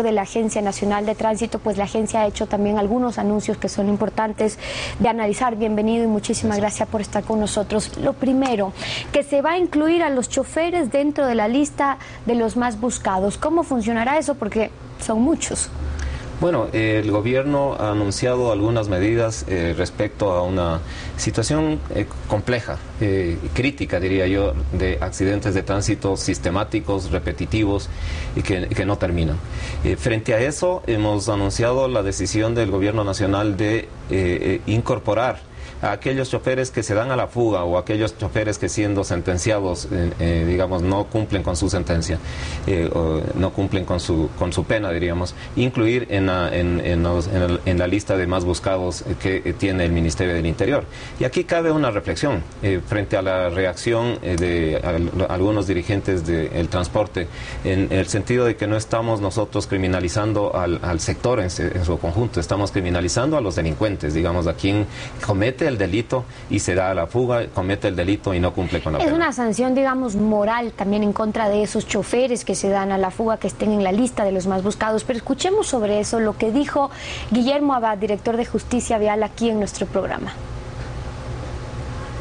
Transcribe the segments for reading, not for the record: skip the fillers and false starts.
de la Agencia Nacional de Tránsito, pues la agencia ha hecho también algunos anuncios que son importantes de analizar. Bienvenido y muchísimas gracias por estar con nosotros. Lo primero, que se va a incluir a los choferes dentro de la lista de los más buscados. ¿Cómo funcionará eso? Porque son muchos. Bueno, el gobierno ha anunciado algunas medidas respecto a una situación compleja, crítica diría yo, de accidentes de tránsito sistemáticos, repetitivos y que no terminan. Frente a eso hemos anunciado la decisión del gobierno nacional de incorporar a aquellos choferes que se dan a la fuga o aquellos choferes que siendo sentenciados, digamos, no cumplen con su sentencia, o no cumplen con su pena, diríamos, incluir en la lista de más buscados que tiene el Ministerio del Interior. Y aquí cabe una reflexión frente a la reacción de algunos dirigentes del transporte, en el sentido de que no estamos nosotros criminalizando al sector en su conjunto, estamos criminalizando a los delincuentes, digamos, a quien comete el delito y se da a la fuga, comete el delito y no cumple con la pena. Es una sanción, digamos, moral también en contra de esos choferes que se dan a la fuga, que estén en la lista de los más buscados. Pero escuchemos sobre eso lo que dijo Guillermo Abad, director de Justicia Vial, aquí en nuestro programa.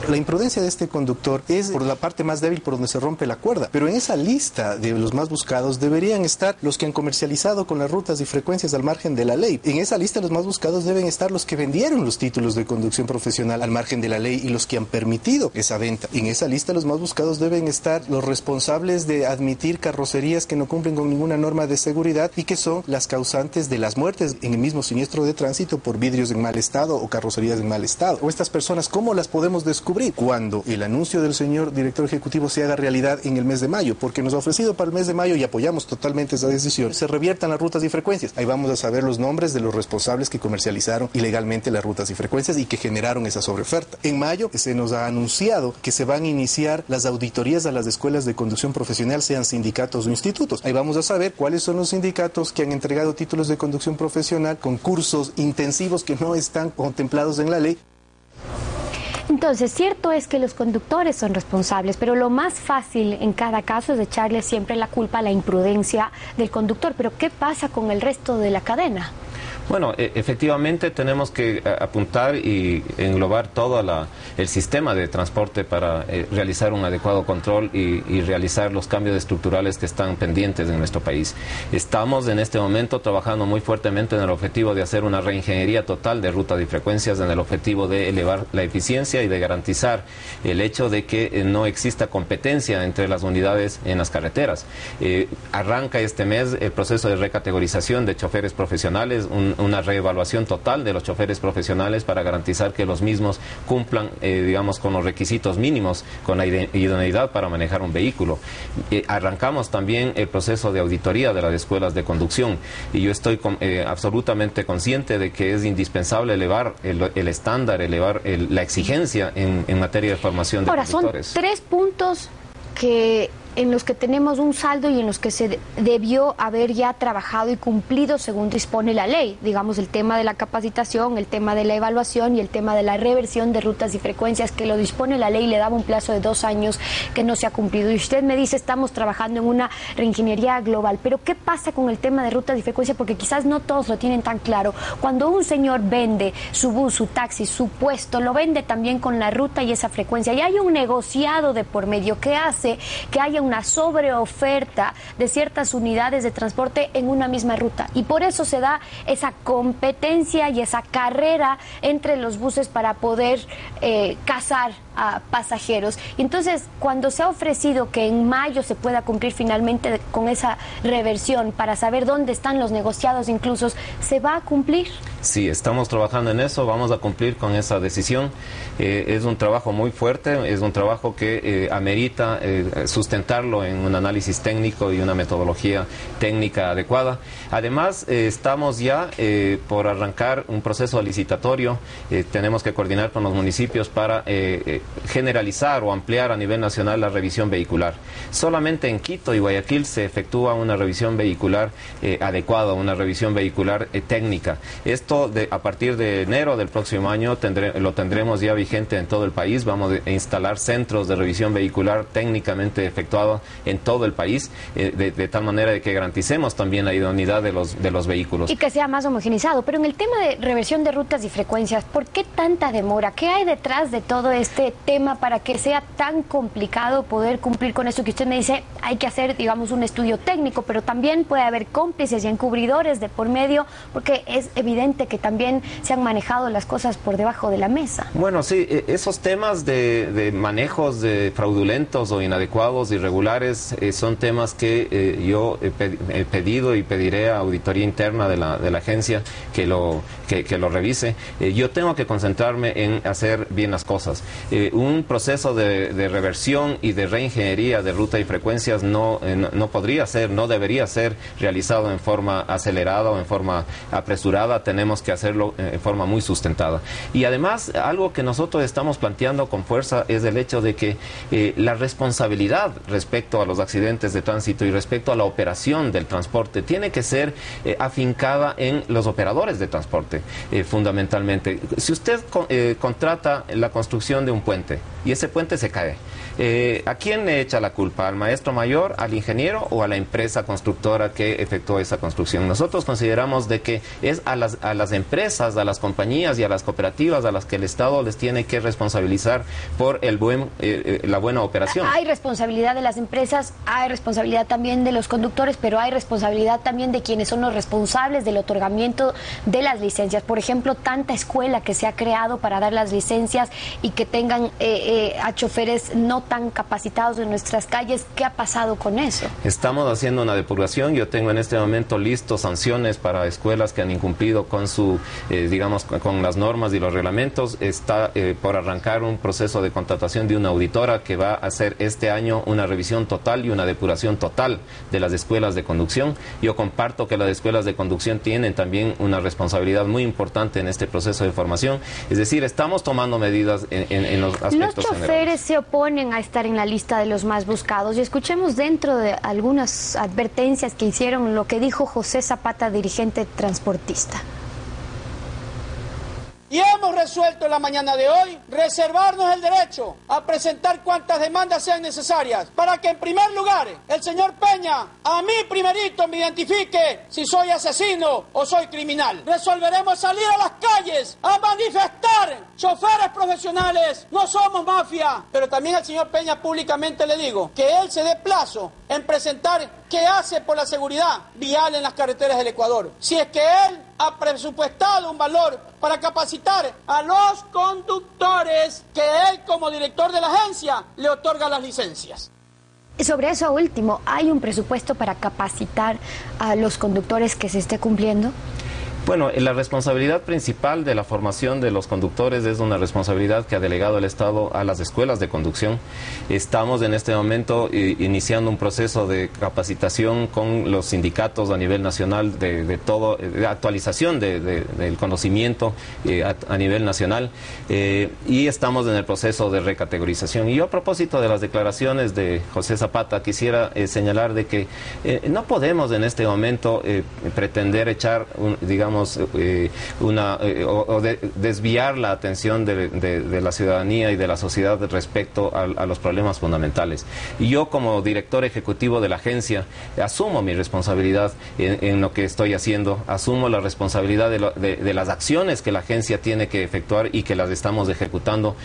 La imprudencia de este conductor es por la parte más débil, por donde se rompe la cuerda. Pero en esa lista de los más buscados deberían estar los que han comercializado con las rutas y frecuencias al margen de la ley. En esa lista de los más buscados deben estar los que vendieron los títulos de conducción profesional al margen de la ley y los que han permitido esa venta. En esa lista de los más buscados deben estar los responsables de admitir carrocerías que no cumplen con ninguna norma de seguridad y que son las causantes de las muertes en el mismo siniestro de tránsito por vidrios en mal estado o carrocerías en mal estado. O estas personas, ¿cómo las podemos descubrir? Cuando el anuncio del señor director ejecutivo se haga realidad en el mes de mayo, porque nos ha ofrecido para el mes de mayo y apoyamos totalmente esa decisión, se reviertan las rutas y frecuencias. Ahí vamos a saber los nombres de los responsables que comercializaron ilegalmente las rutas y frecuencias y que generaron esa sobreoferta. En mayo se nos ha anunciado que se van a iniciar las auditorías a las escuelas de conducción profesional, sean sindicatos o institutos. Ahí vamos a saber cuáles son los sindicatos que han entregado títulos de conducción profesional con cursos intensivos que no están contemplados en la ley. Entonces, cierto es que los conductores son responsables, pero lo más fácil en cada caso es echarle siempre la culpa a la imprudencia del conductor. Pero ¿qué pasa con el resto de la cadena? Bueno, efectivamente tenemos que apuntar y englobar todo el sistema de transporte para realizar un adecuado control y realizar los cambios estructurales que están pendientes en nuestro país. Estamos en este momento trabajando muy fuertemente en el objetivo de hacer una reingeniería total de rutas y frecuencias, en el objetivo de elevar la eficiencia y de garantizar el hecho de que no exista competencia entre las unidades en las carreteras. Arranca este mes el proceso de recategorización de choferes profesionales, una reevaluación total de los choferes profesionales para garantizar que los mismos cumplan, digamos, con los requisitos mínimos, con la idoneidad para manejar un vehículo. Arrancamos también el proceso de auditoría de las escuelas de conducción y yo estoy absolutamente consciente de que es indispensable elevar el estándar, elevar la exigencia en materia de formación de conductores. Son 3 puntos en los que tenemos un saldo y en los que se debió haber ya trabajado y cumplido según dispone la ley. Digamos, el tema de la capacitación, el tema de la evaluación y el tema de la reversión de rutas y frecuencias, que lo dispone la ley, le daba un plazo de 2 años que no se ha cumplido. Y usted me dice, estamos trabajando en una reingeniería global. Pero ¿qué pasa con el tema de rutas y frecuencias? Porque quizás no todos lo tienen tan claro. Cuando un señor vende su bus, su taxi, su puesto, lo vende también con la ruta y esa frecuencia. Y hay un negociado de por medio que hace que haya una sobreoferta de ciertas unidades de transporte en una misma ruta, y por eso se da esa competencia y esa carrera entre los buses para poder cazar a pasajeros. Y entonces, cuando se ha ofrecido que en mayo se pueda cumplir finalmente con esa reversión para saber dónde están los negociados incluso, ¿se va a cumplir? Sí, estamos trabajando en eso, vamos a cumplir con esa decisión. Es un trabajo muy fuerte, es un trabajo que amerita sustentarlo en un análisis técnico y una metodología técnica adecuada. Además, estamos ya por arrancar un proceso licitatorio. Tenemos que coordinar con los municipios para generalizar o ampliar a nivel nacional la revisión vehicular. Solamente en Quito y Guayaquil se efectúa una revisión vehicular adecuada, una revisión vehicular técnica. Esto a partir de enero del próximo año lo tendremos ya vigente en todo el país. Vamos a instalar centros de revisión vehicular técnicamente efectuados en todo el país, de tal manera de que garanticemos también la idoneidad de los vehículos. Y que sea más homogenizado. Pero en el tema de reversión de rutas y frecuencias, ¿por qué tanta demora? ¿Qué hay detrás de todo este tema para que sea tan complicado poder cumplir con eso que usted me dice? Hay que hacer, digamos, un estudio técnico, pero también puede haber cómplices y encubridores de por medio, porque es evidente que también se han manejado las cosas por debajo de la mesa. Bueno, sí, esos temas de manejos fraudulentos o inadecuados, irregulares, son temas que yo he pedido y pediré a auditoría interna de la agencia que lo revise. Yo tengo que concentrarme en hacer bien las cosas. Un proceso de reversión y de reingeniería de ruta y frecuencias no podría ser, no debería ser realizado en forma acelerada o en forma apresurada. Tenemos que hacerlo en forma muy sustentada. Y además, algo que nosotros estamos planteando con fuerza es el hecho de que la responsabilidad respecto a los accidentes de tránsito y respecto a la operación del transporte tiene que ser afincada en los operadores de transporte, fundamentalmente. Si usted contrata la construcción de un puente y ese puente se cae, ¿a quién le echa la culpa? ¿Al maestro mayor, al ingeniero o a la empresa constructora que efectuó esa construcción? Nosotros consideramos de que es a las empresas, a las compañías y a las cooperativas a las que el Estado les tiene que responsabilizar por la buena operación. Hay responsabilidad de las empresas, hay responsabilidad también de los conductores, pero hay responsabilidad también de quienes son los responsables del otorgamiento de las licencias. Por ejemplo, tanta escuela que se ha creado para dar las licencias y que tengan a choferes no tan capacitados en nuestras calles. ¿Qué ha pasado con eso? Estamos haciendo una depuración. Yo tengo en este momento listos sanciones para escuelas que han incumplido con digamos, con las normas y los reglamentos. Está por arrancar un proceso de contratación de una auditora que va a hacer este año una revisión total y una depuración total de las escuelas de conducción. Yo comparto que las escuelas de conducción tienen también una responsabilidad muy importante en este proceso de formación. Es decir, estamos tomando medidas en los aspectos generales. Los choferes se oponen a estar en la lista de los más buscados, y escuchemos dentro de algunas advertencias que hicieron lo que dijo José Zapata, dirigente transportista. Y hemos resuelto en la mañana de hoy reservarnos el derecho a presentar cuantas demandas sean necesarias para que en primer lugar el señor Peña a mí primerito me identifique si soy asesino o soy criminal. Resolveremos salir a las calles a manifestar. Choferes profesionales, no somos mafia. Pero también al señor Peña públicamente le digo que él se dé plazo en presentar qué hace por la seguridad vial en las carreteras del Ecuador. Si es que él ha presupuestado un valor para capacitar a los conductores que él como director de la agencia le otorga las licencias. Sobre eso último, ¿hay un presupuesto para capacitar a los conductores que se esté cumpliendo? Bueno, la responsabilidad principal de la formación de los conductores es una responsabilidad que ha delegado el Estado a las escuelas de conducción. Estamos en este momento iniciando un proceso de capacitación con los sindicatos a nivel nacional de actualización del conocimiento a nivel nacional, y estamos en el proceso de recategorización. Y yo, a propósito de las declaraciones de José Zapata, quisiera señalar de que no podemos en este momento pretender echar, desviar la atención de la ciudadanía y de la sociedad respecto a los problemas fundamentales. Y yo, como director ejecutivo de la agencia, asumo mi responsabilidad en lo que estoy haciendo, asumo la responsabilidad de las acciones que la agencia tiene que efectuar y que las estamos ejecutando,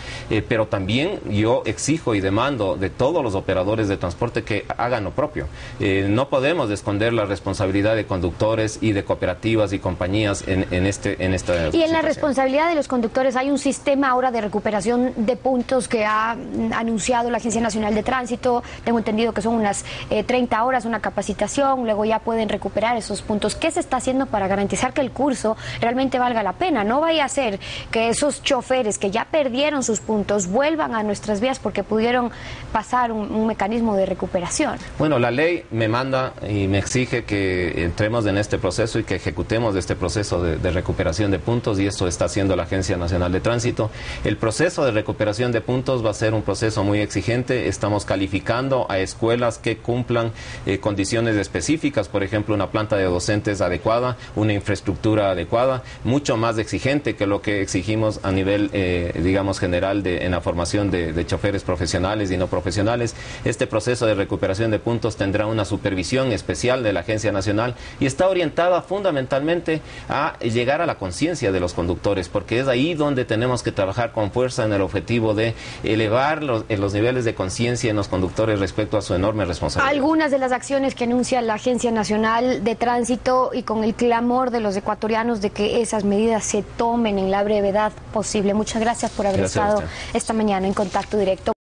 pero también yo exijo y demando de todos los operadores de transporte que hagan lo propio. No podemos esconder la responsabilidad de conductores y de cooperativas y compañías en esta situación. Y en la responsabilidad de los conductores, hay un sistema ahora de recuperación de puntos que ha anunciado la Agencia Nacional de Tránsito. Tengo entendido que son unas 30 horas, una capacitación, luego ya pueden recuperar esos puntos. ¿Qué se está haciendo para garantizar que el curso realmente valga la pena? No vaya a ser que esos choferes que ya perdieron sus puntos vuelvan a nuestras vías porque pudieron pasar un mecanismo de recuperación. Bueno, la ley me manda y me exige que entremos en este proceso y que ejecutemos este proceso proceso de recuperación de puntos, y esto está haciendo la Agencia Nacional de Tránsito. El proceso de recuperación de puntos va a ser un proceso muy exigente. Estamos calificando a escuelas que cumplan condiciones específicas, por ejemplo, una planta de docentes adecuada, una infraestructura adecuada, mucho más exigente que lo que exigimos a nivel, digamos, general en la formación de choferes profesionales y no profesionales. Este proceso de recuperación de puntos tendrá una supervisión especial de la Agencia Nacional y está orientada fundamentalmente a llegar a la conciencia de los conductores, porque es ahí donde tenemos que trabajar con fuerza en el objetivo de elevar los niveles de conciencia en los conductores respecto a su enorme responsabilidad. Algunas de las acciones que anuncia la Agencia Nacional de Tránsito y con el clamor de los ecuatorianos de que esas medidas se tomen en la brevedad posible. Muchas gracias por haber estado esta mañana en contacto directo.